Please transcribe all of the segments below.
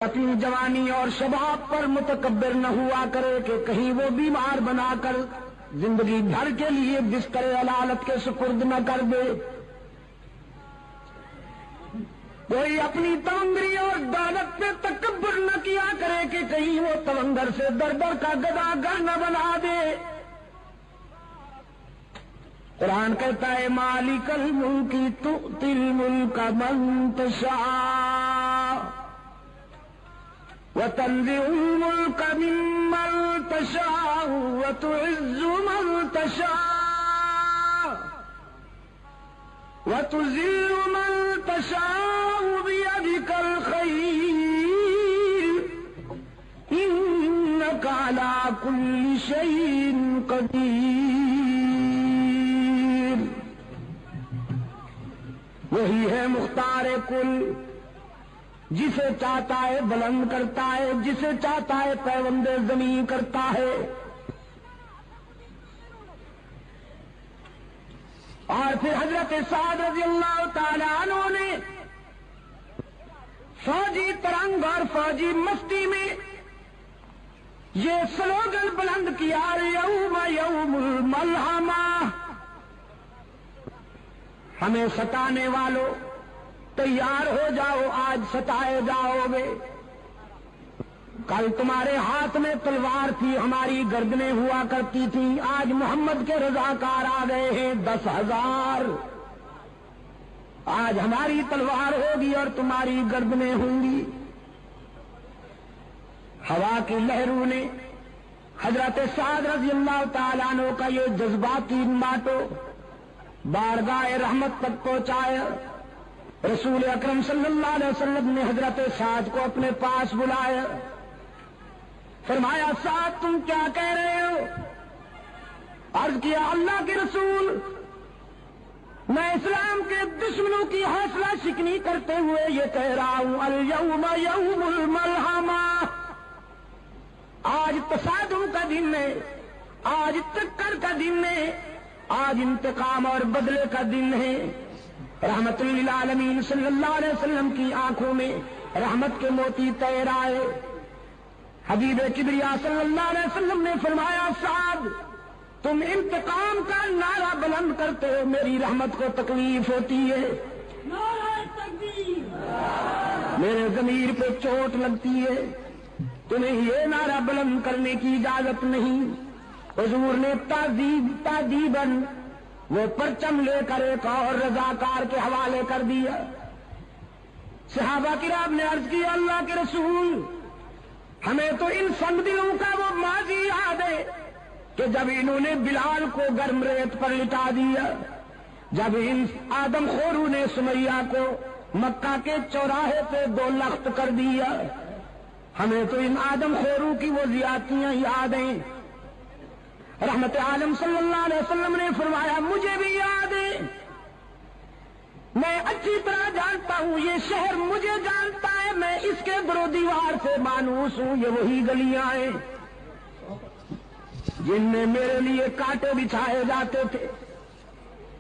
اپنی جوانی اور شباب پر متکبر نہ ہوا کرے کہ کہیں وہ بیمار بنا کر زندگی بھر کے لیے بستر علالت کے سپرد نہ کر دے۔ کوئی اپنی تونگری اور دولت پہ تکبر نہ کیا کرے کہ کہیں وہ تونگر سے در در کا گداگر نہ بنا دے۔ قرآن کہتا ہے مالک الملک تؤتی الملک من تشاء وتنزع الملك ممن تشاء وتعز من تشاء وتذل من تشاء بيدك الخير إنك على كل شيء قدير۔ وہی ہے مختار کل، جسے چاہتا ہے بلند کرتا ہے، جسے چاہتا ہے پیوند زمین کرتا ہے۔ اور پھر حضرت سعد رضی اللہ تعالی عنہ نے فوجی ترنگ اور فوجی مستی میں یہ سلوگن بلند کیا یوم یوم الملحمہ، ہمیں ستانے والوں تیار ہو جاؤ، آج ستائے جاؤ گے۔ کل تمہارے ہاتھ میں تلوار تھی، ہماری گردنیں ہوا کرتی تھی، آج محمد کے رضاکار آ گئے ہیں 10,000۔ آج ہماری تلوار ہوگی اور تمہاری گردنیں ہوں گی۔ ہوا کی لہروں نے حضرت سعد رضی اللہ تعالیٰ عنہ کا یہ جذباتی ماٹو بارگاہ رحمت تک پہنچایا۔ رسول اکرم صلی اللہ علیہ وسلم نے حضرت سعد کو اپنے پاس بلایا، فرمایا سعد تم کیا کہہ رہے ہو؟ عرض کیا اللہ کے رسول، میں اسلام کے دشمنوں کی حوصلہ شکنی کرتے ہوئے یہ کہہ رہا ہوں الیوم یوم الملحمہ، آج تصادم کا دن ہے، آج ٹکر کا دن ہے، آج انتقام اور بدلے کا دن ہے۔ رحمت للعالمین صلی اللہ علیہ وسلم کی آنکھوں میں رحمت کے موتی تیر آئے۔ حبیب کبریا صلی اللہ علیہ وسلم نے فرمایا سعد تم انتقام کا نعرہ بلند کرتے ہو، میری رحمت کو تکلیف ہوتی ہے، نعرہ تکبیر، میرے ضمیر پہ چوٹ لگتی ہے، تمہیں یہ نعرہ بلند کرنے کی اجازت نہیں۔ حضور نے تعذیباً وہ پرچم لے کر ایک اور رضاکار کے حوالے کر دیا۔ صحابہ کرام نے عرض کیا اللہ کے رسول، ہمیں تو ان سنگ دلوں کا وہ ماضی یاد ہے کہ جب انہوں نے بلال کو گرم ریت پر لٹا دیا، جب ان آدم خوروں نے سمیہ کو مکہ کے چوراہے پہ 2 لخت کر دیا، ہمیں تو ان آدم خوروں کی وہ زیادتیاں یاد ہیں۔ رحمت عالم صلی اللہ علیہ وسلم نے فرمایا مجھے بھی یاد ہے، میں اچھی طرح جانتا ہوں، یہ شہر مجھے جانتا ہے، میں اس کے در و دیوار سے مانوس ہوں، یہ وہی گلیاں ہیں جن میں میرے لیے کانٹے بچھائے جاتے تھے،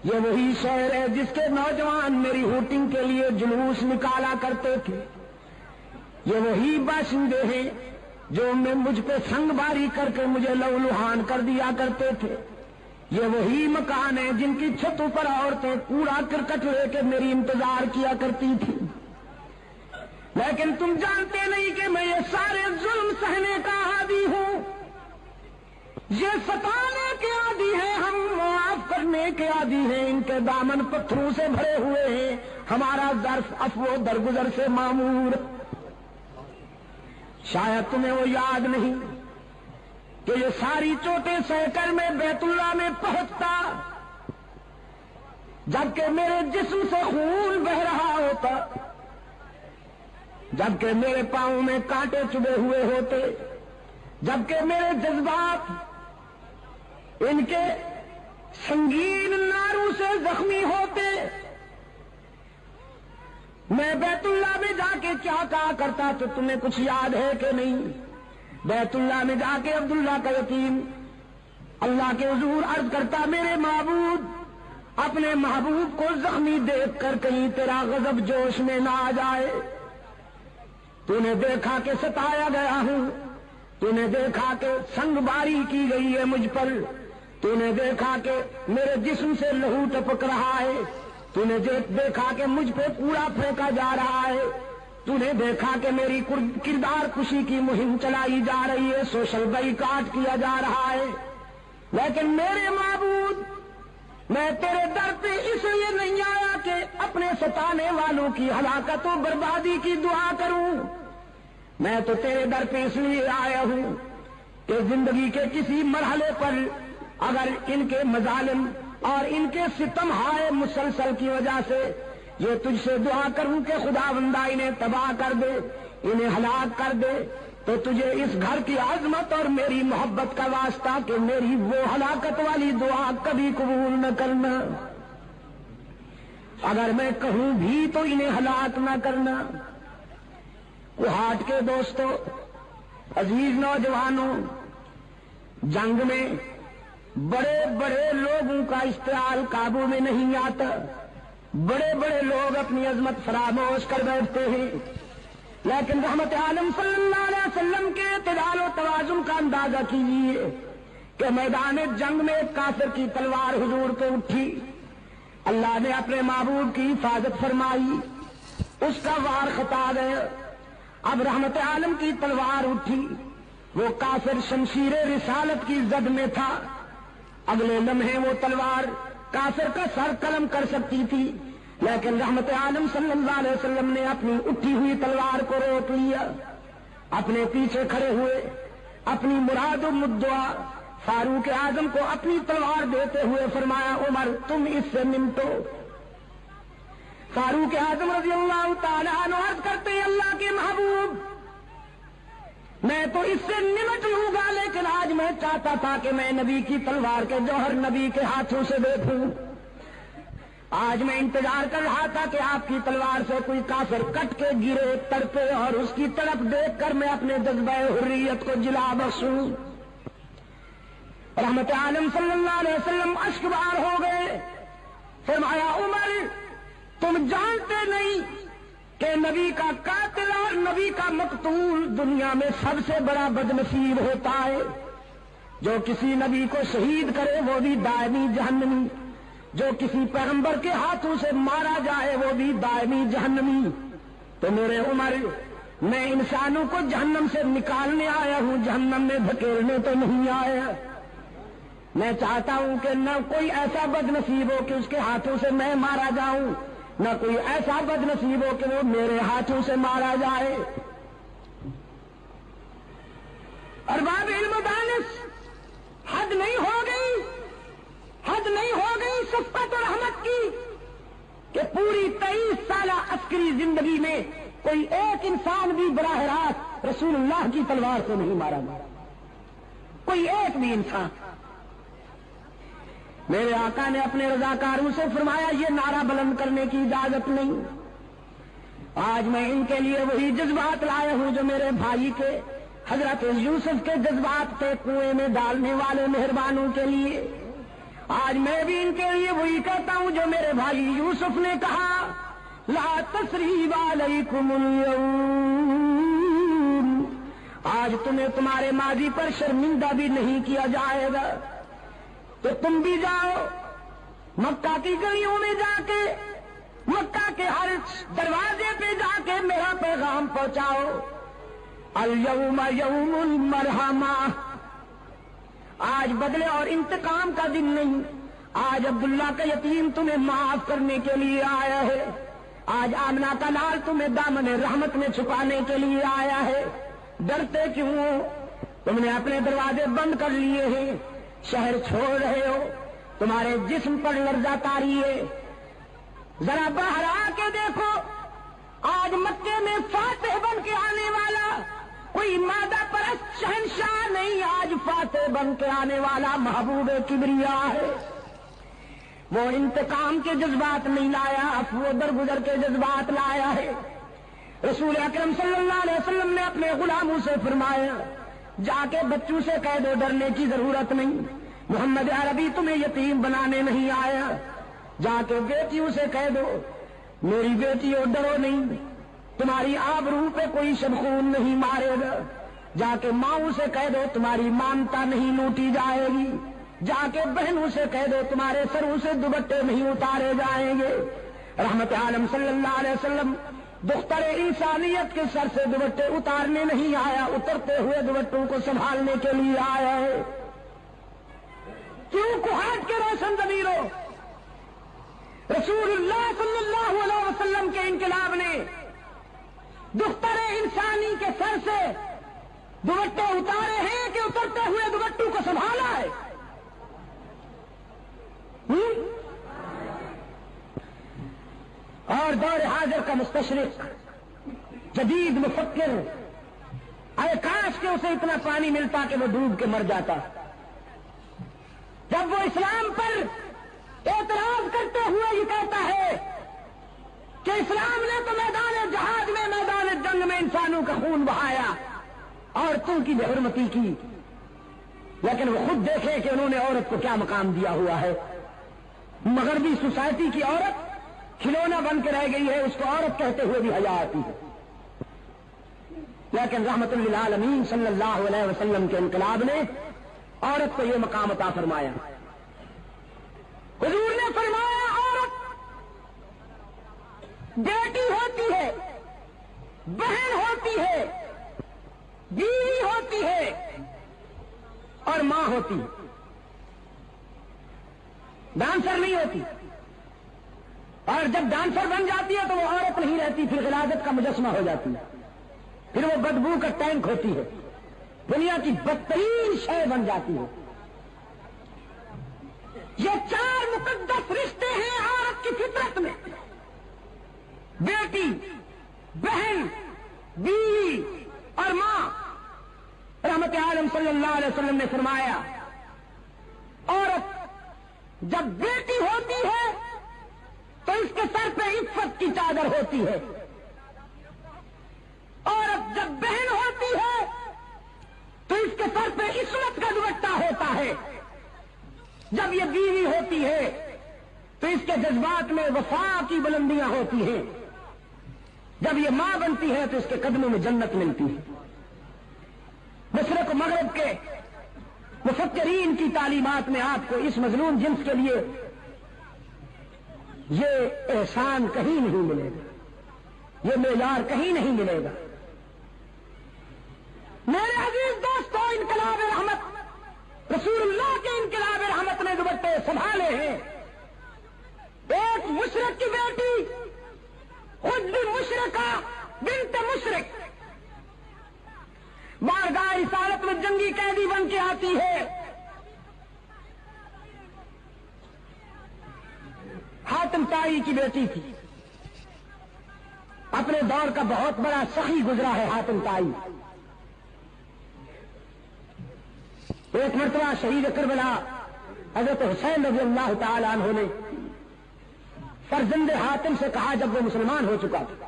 یہ وہی شہر ہے جس کے نوجوان میری ہوٹنگ کے لیے جلوس نکالا کرتے تھے، یہ وہی باشندے ہیں جو میں مجھ پہ سنگ باری کر کے مجھے لہولہان کر دیا کرتے تھے، یہ وہی مکان ہیں جن کی چھتوں پر عورتیں کوڑا کرکٹ لے کے میری انتظار کیا کرتی تھی۔ لیکن تم جانتے نہیں کہ میں یہ سارے ظلم سہنے کا عادی ہوں، یہ ستانے کے عادی ہیں، ہم معاف کرنے کے عادی ہیں، ان کے دامن پتھروں سے بھرے ہوئے ہیں، ہمارا ظرف عفو و درگزر سے معمور۔ شاید تمہیں وہ یاد نہیں کہ یہ ساری چوٹیں سہ کر میں بیت اللہ میں پہنچتا، جبکہ میرے جسم سے خون بہ رہا ہوتا، جبکہ میرے پاؤں میں کانٹے چبھے ہوئے ہوتے، جبکہ میرے جذبات ان کے سنگین ناروں سے زخمی ہوتے، میں بیت اللہ میں جا کے کیا کہا کرتا تو تمہیں کچھ یاد ہے کہ نہیں؟ بیت اللہ میں جا کے عبداللہ کا یتیم اللہ کے حضور عرض کرتا میرے معبود، اپنے محبوب کو زخمی دیکھ کر کہیں تیرا غضب جوش میں نہ آ جائے، تو نے دیکھا کہ ستایا گیا ہوں، تو نے دیکھا کہ سنگ باری کی گئی ہے مجھ پر، تو نے دیکھا کہ میرے جسم سے لہو ٹپک رہا ہے، تو نے دیکھا کہ مجھ پہ کوڑا پھینکا جا رہا ہے، تو نے دیکھا کہ میری کردار کشی کی مہم چلائی جا رہی ہے، سوشل بائیکاٹ کیا جا رہا ہے، لیکن میرے معبود میں تیرے در پہ اس لیے نہیں آیا کہ اپنے ستانے والوں کی ہلاکت و بربادی کی دعا کروں، میں تو تیرے در پہ اس لیے آیا ہوں کہ زندگی کے کسی مرحلے پر اگر ان کے مظالم اور ان کے ستم ہائے مسلسل کی وجہ سے یہ تجھ سے دعا کروں کہ خداوندہ انہیں تباہ کر دے، انہیں ہلاک کر دے، تو تجھے اس گھر کی عظمت اور میری محبت کا واسطہ کہ میری وہ ہلاکت والی دعا کبھی قبول نہ کرنا، اگر میں کہوں بھی تو انہیں ہلاک نہ کرنا۔ کوہاٹ کے دوستو، عزیز نوجوانوں، جنگ میں بڑے بڑے لوگوں کا اشتعال قابو میں نہیں آتا، بڑے بڑے لوگ اپنی عظمت فراموش کر بیٹھتے ہیں، لیکن رحمت عالم صلی اللہ علیہ وسلم کے اعتدال و توازن کا اندازہ کیجیے کہ میدان جنگ میں ایک کافر کی تلوار حضور پہ اٹھی، اللہ نے اپنے محبوب کی حفاظت فرمائی، اس کا وار خطا گیا، اب رحمت عالم کی تلوار اٹھی، وہ کافر شمشیر رسالت کی زد میں تھا، اگلے لمحے وہ تلوار کافر کا سر قلم کر سکتی تھی، لیکن رحمت عالم صلی اللہ علیہ وسلم نے اپنی اٹھی ہوئی تلوار کو روک لیا، اپنے پیچھے کھڑے ہوئے اپنی مراد و مدعا فاروق اعظم کو اپنی تلوار دیتے ہوئے فرمایا، عمر تم اس سے نمٹو۔ فاروق اعظم رضی اللہ تعالیٰ عنہ عرض کرتے ہیں، اللہ کے محبوب میں تو اس سے نمٹ لوں گا، لیکن آج میں چاہتا تھا کہ میں نبی کی تلوار کے جوہر نبی کے ہاتھوں سے دیکھوں، آج میں انتظار کر رہا تھا کہ آپ کی تلوار سے کوئی کافر کٹ کے گرے تڑپے اور اس کی تڑپ دیکھ کر میں اپنے جذبہ حریت کو جلا بخشوں۔ رحمت عالم صلی اللہ علیہ وسلم اشکبار ہو گئے، فرمایا عمر تم جانتے نہیں کہ نبی کا قاتل اور نبی کا مقتول دنیا میں سب سے بڑا بدنصیب ہوتا ہے، جو کسی نبی کو شہید کرے وہ بھی دائمی جہنمی، جو کسی پیغمبر کے ہاتھوں سے مارا جائے وہ بھی دائمی جہنمی۔ تو میرے عمر میں انسانوں کو جہنم سے نکالنے آیا ہوں، جہنم میں دھکیلنے تو نہیں آیا۔ میں چاہتا ہوں کہ نہ کوئی ایسا بد نصیب ہو کہ اس کے ہاتھوں سے میں مارا جاؤں، نہ کوئی ایسا بد نصیب ہو کہ وہ میرے ہاتھوں سے مارا جائے۔ ارباب علم و دانش، حد نہیں ہو گئی، حد نہیں ہو گئی شفقت اور رحمت کی کہ پوری 23 سالہ عسکری زندگی میں کوئی ایک انسان بھی براہ راست رسول اللہ کی تلوار سے نہیں مارا گیا، کوئی ایک بھی انسان۔ میرے آقا نے اپنے رضاکاروں سے فرمایا یہ نعرہ بلند کرنے کی اجازت نہیں، آج میں ان کے لیے وہی جذبات لایا ہوں جو میرے بھائی کے حضرت یوسف کے جذبات تھے کنویں میں ڈالنے والے مہربانوں کے لیے، آج میں بھی ان کے لیے وہی کہتا ہوں جو میرے بھائی یوسف نے کہا، لا تثریب علیکم اليوم، آج تمہیں تمہارے ماضی پر شرمندہ بھی نہیں کیا جائے گا، تو تم بھی جاؤ مکہ کی گلیوں میں جا کے، مکہ کے ہر دروازے پہ جا کے میرا پیغام پہنچاؤ، اليوم یوم المرحمہ، آج بدلے اور انتقام کا دن نہیں، آج عبداللہ کا یتیم تمہیں معاف کرنے کے لیے آیا ہے، آج آمنہ کا لال تمہیں دامن رحمت میں چھپانے کے لیے آیا ہے، ڈرتے کیوں ہو؟ تم نے اپنے دروازے بند کر لیے ہیں، شہر چھوڑ رہے ہو، تمہارے جسم پر لرزہ طاری ہے، ذرا باہر آ کے دیکھو، آج مکے میں فاتح بن کے آنے والا کوئی مادہ پرست شہنشاہ نہیں، آج فاتح بن کے آنے والا محبوب کبریا ہے، وہ انتقام کے جذبات نہیں لایا، وہ درگزر کے جذبات لایا ہے۔ رسول اکرم صلی اللہ علیہ وسلم نے اپنے غلاموں سے فرمایا جا کے بچوں سے کہہ دو ڈرنے کی ضرورت نہیں، محمد عربی تمہیں یتیم بنانے نہیں آیا، جا کے بیٹیوں سے کہہ دو میری بیٹیوں ڈرو نہیں، تمہاری آبرو پہ کوئی شبخون نہیں مارے گا، جا کے ماؤں سے کہہ دو تمہاری مانتا نہیں لوٹی جائے گی، جا کے بہنوں سے کہہ دو تمہارے سروں سے دوپٹے نہیں اتارے جائیں گے۔ رحمت عالم صلی اللہ علیہ وسلم دختر انسانیت کے سر سے دوپٹے اتارنے نہیں آیا، اترتے ہوئے دوپٹوں کو سنبھالنے کے لیے آیا ہے۔ کیوں کوہاٹ کے روشن ضمیروں، رسول اللہ صلی اللہ علیہ وسلم کے انقلاب نے دختر انسانی کے سر سے دوپٹے اتارے ہیں کہ اترتے ہوئے دوپٹوں کو سنبھالا ہے؟ اور دور حاضر کا مستشرق، جدید مفکر، اے کاش کہ اسے اتنا پانی ملتا کہ وہ ڈوب کے مر جاتا۔ جب وہ اسلام پر اعتراض کرتے ہوئے یہ کہتا ہے کہ اسلام نے تو میدان جہاد میں، میدان جنگ میں انسانوں کا خون بہایا، عورتوں کی بے حرمتی کی، لیکن وہ خود دیکھے کہ انہوں نے عورت کو کیا مقام دیا ہوا ہے۔ مغربی سوسائٹی کی عورت کھلونا بن کے رہ گئی ہے، اس کو عورت کہتے ہوئے بھی حیا آتی ہے، لیکن رحمت للعالمین صلی اللہ علیہ وسلم کے انقلاب نے عورت کو یہ مقام عطا فرمایا۔ حضور نے فرمایا عورت بیٹی ہوتی ہے، بہن ہوتی ہے، بیوی ہوتی ہے اور ماں ہوتی ہے، ڈانسر نہیں ہوتی۔ اور جب ڈانسر بن جاتی ہے تو وہ عورت نہیں رہتی، پھر غلاظت کا مجسمہ ہو جاتی ہے، پھر وہ بدبو کا ٹینک ہوتی ہے، دنیا کی بدترین شے بن جاتی ہے۔ یہ چار مقدس رشتے ہیں عورت کی فطرت میں، بیٹی، بہن، بیوی اور ماں۔ رحمت عالم صلی اللہ علیہ وسلم نے فرمایا عورت جب بیٹی ہوتی ہے تو اس کے سر پہ عفت کی چادر ہوتی ہے، عورت جب بہن ہوتی ہے تو اس کے سر پہ عصمت کا دوپٹہ ہوتا ہے، جب یہ بیوی ہوتی ہے تو اس کے جذبات میں وفا کی بلندیاں ہوتی ہیں، جب یہ ماں بنتی ہے تو اس کے قدموں میں جنت ملتی ہے۔ مشرق و مغرب کے مفکرین کی تعلیمات میں آپ کو اس مظلوم جنس کے لیے یہ احسان کہیں نہیں ملے گا، یہ معیار کہیں نہیں ملے گا۔ میرے عزیز دوستوں، انقلاب رحمت، رسول اللہ کے انقلاب رحمت نے دوپٹے سنبھالے ہیں۔ ایک مشرق کی بیٹی خود بھی مشرقہ بنت مشرق بارگاہ رسالت میں جنگی قیدی بن کے آتی ہے، حاتم طائی کی بیٹی تھی، اپنے دور کا بہت بڑا سخی گزرا ہے حاتم طائی۔ ایک مرتبہ شہید کربلا حضرت حسین رضی اللہ تعالی عنہ نے فرزند حاتم سے کہا جب وہ مسلمان ہو چکا تھا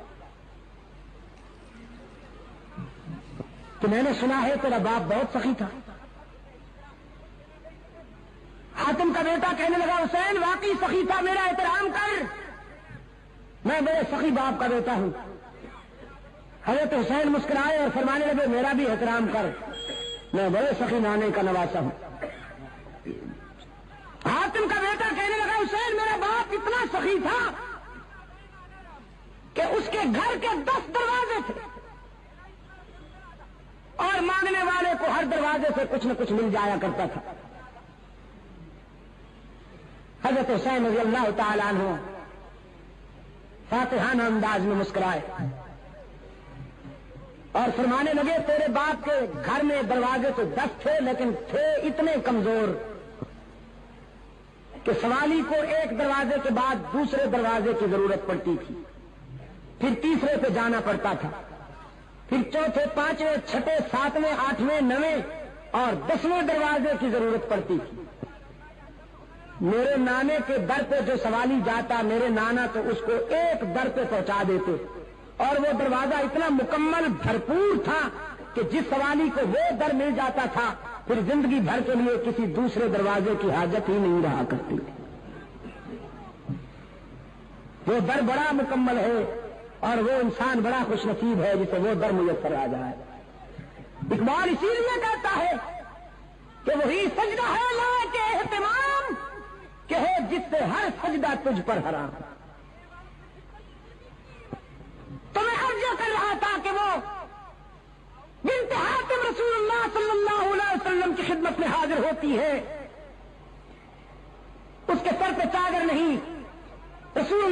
کہ میں نے سنا ہے تیرا باپ بہت سخی تھا۔ حاتم کا بیٹا کہنے لگا حسین واقعی سخی تھا، میرا احترام کر، میں بڑے سخی باپ کا بیٹا ہوں۔ حضرت حسین مسکرائے اور فرمانے لگے میرا بھی احترام کر، میں بڑے سخی نانے کا نواسا ہوں۔ حاتم کا بیٹا کہنے لگا حسین میرا باپ اتنا سخی تھا کہ اس کے گھر کے 10 دروازے تھے اور مانگنے والے کو ہر دروازے سے کچھ نہ کچھ مل جایا کرتا تھا۔ حضرت حسین رضی اللہ تعالیٰ عنہ فاتحانہ انداز میں مسکرائے اور فرمانے لگے تیرے باپ کے گھر میں دروازے تو 10 تھے لیکن تھے اتنے کمزور کہ سوالی کو ایک دروازے کے بعد دوسرے دروازے کی ضرورت پڑتی تھی، پھر تیسرے پہ جانا پڑتا تھا، پھر چوتھے، پانچویں، چھٹے، ساتویں، آٹھویں، 9ویں اور 10ویں دروازے کی ضرورت پڑتی تھی۔ میرے نانے کے در پہ جو سوالی جاتا میرے نانا تو اس کو ایک در پہ پہنچا دیتے اور وہ دروازہ اتنا مکمل بھرپور تھا کہ جس سوالی کو وہ در مل جاتا تھا پھر زندگی بھر کے لیے کسی دوسرے دروازے کی حاجت ہی نہیں رہا کرتی تھی۔ وہ در بڑا مکمل ہے اور وہ انسان بڑا خوش نصیب ہے جسے وہ در میسر آ جائے. اقبال اسی لیے کہتا ہے کہ وہی سجدہ ہے لائق اہتمام کہ ہے جس سے ہر سجدہ تجھ پر حرام. تو میں عرض کر رہا تھا کہ وہ بنت حاتم رسول اللہ صلی اللہ علیہ وسلم کی خدمت میں حاضر ہوتی ہے. اس کے سر پہ چادر نہیں, رسول اللہ